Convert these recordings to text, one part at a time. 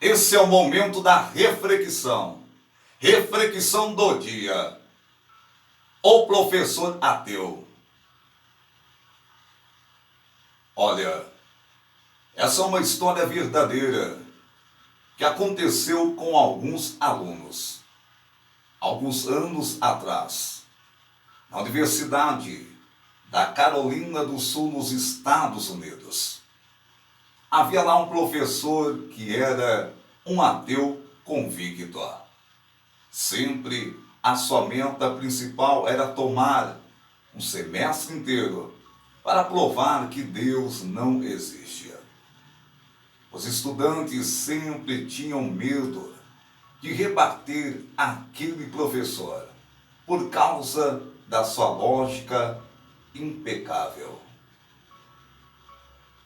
Esse é o momento da reflexão. Reflexão do dia. O professor ateu. Olha, essa é uma história verdadeira que aconteceu com alguns alunos, alguns anos atrás, na Universidade da Carolina do Sul, nos Estados Unidos. Havia lá um professor que era um ateu convicto. Sempre a sua meta principal era tomar um semestre inteiro para provar que Deus não existia. Os estudantes sempre tinham medo de rebater aquele professor por causa da sua lógica impecável.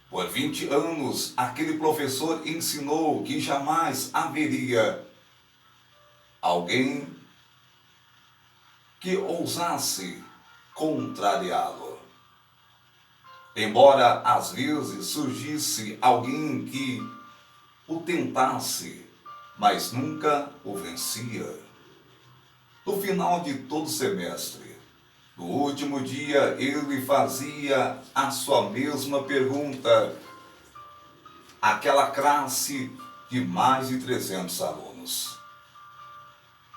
Por 20 anos, aquele professor ensinou que jamais haveria alguém que ousasse contrariá-lo. Embora às vezes surgisse alguém que o tentasse, mas nunca o vencia. No final de todo semestre, no último dia, ele fazia a sua mesma pergunta àquela classe de mais de 300 alunos.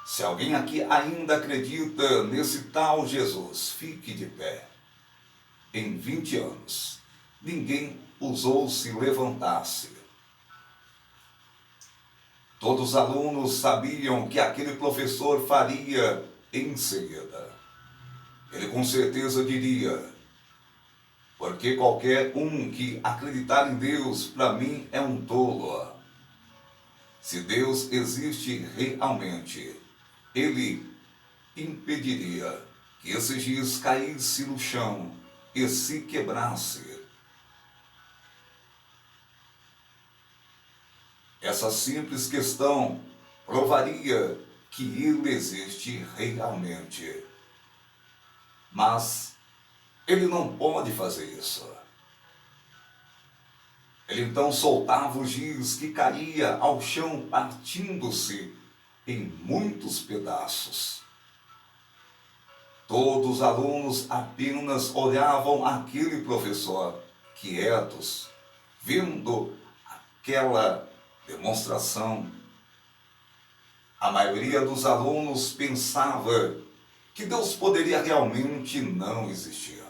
Se alguém aqui ainda acredita nesse tal Jesus, fique de pé. Em 20 anos, ninguém ousou se levantar-se. Todos os alunos sabiam que aquele professor faria em seguida. Ele com certeza diria: porque qualquer um que acreditar em Deus, para mim, é um tolo. Se Deus existe realmente, Ele impediria que esse giz caísse no chão e se quebrasse. Essa simples questão provaria que Ele existe realmente. Mas ele não pode fazer isso. Ele então soltava o giz que caía ao chão, partindo-se em muitos pedaços. Todos os alunos apenas olhavam aquele professor, quietos, vendo aquela demonstração. A maioria dos alunos pensava que Deus poderia realmente não existir.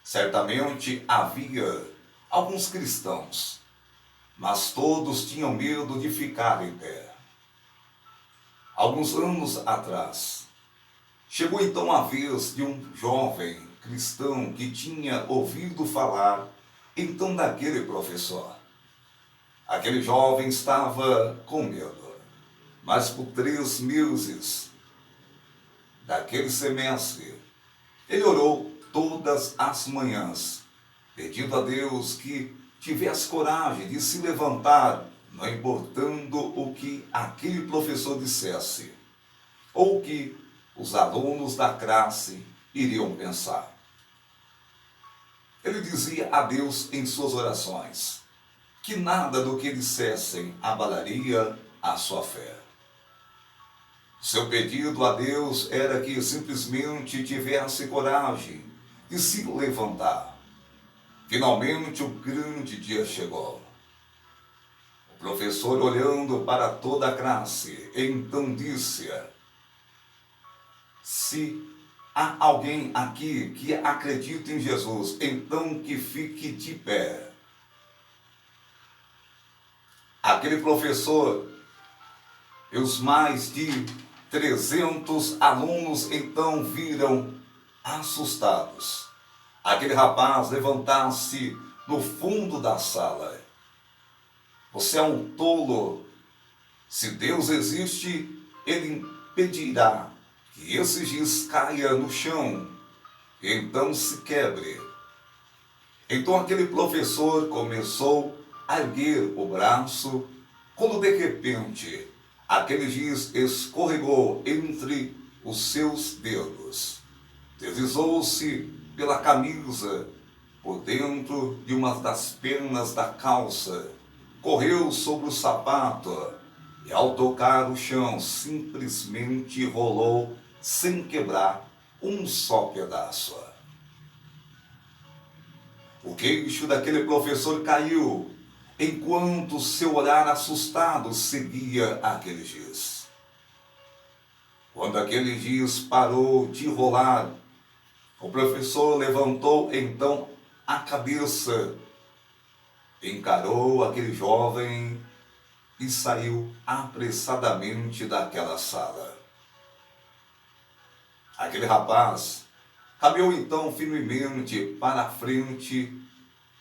Certamente havia alguns cristãos, mas todos tinham medo de ficar em pé. Alguns anos atrás, chegou então a vez de um jovem cristão que tinha ouvido falar então daquele professor. Aquele jovem estava com medo, mas por 3 meses daquele semestre, ele orou todas as manhãs, pedindo a Deus que tivesse coragem de se levantar, não importando o que aquele professor dissesse, ou o que os alunos da classe iriam pensar. Ele dizia a Deus em suas orações que nada do que dissessem abalaria a sua fé. Seu pedido a Deus era que simplesmente tivesse coragem de se levantar. Finalmente o grande dia chegou. O professor, olhando para toda a classe, então disse: se há alguém aqui que acredita em Jesus, então que fique de pé. Aquele professor e os mais de 300 alunos então viram assustados aquele rapaz levantar-se no fundo da sala. Você é um tolo. Se Deus existe, Ele impedirá que esse giz caia no chão e então se quebre. Então aquele professor começou a erguer o braço, quando de repente aquele giz escorregou entre os seus dedos, deslizou-se pela camisa, por dentro de uma das pernas da calça, correu sobre o sapato e, ao tocar o chão, simplesmente rolou sem quebrar um só pedaço. O queixo daquele professor caiu, enquanto seu olhar assustado seguia aquele giz. Quando aquele giz parou de rolar, o professor levantou então a cabeça, encarou aquele jovem e saiu apressadamente daquela sala. Aquele rapaz caminhou então firmemente para a frente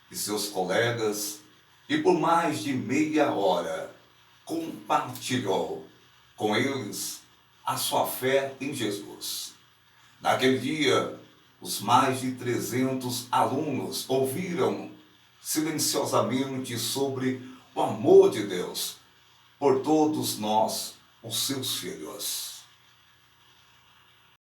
de seus colegas e por mais de meia hora compartilhou com eles a sua fé em Jesus. Naquele dia, os mais de 300 alunos ouviram silenciosamente sobre o amor de Deus por todos nós, os seus filhos.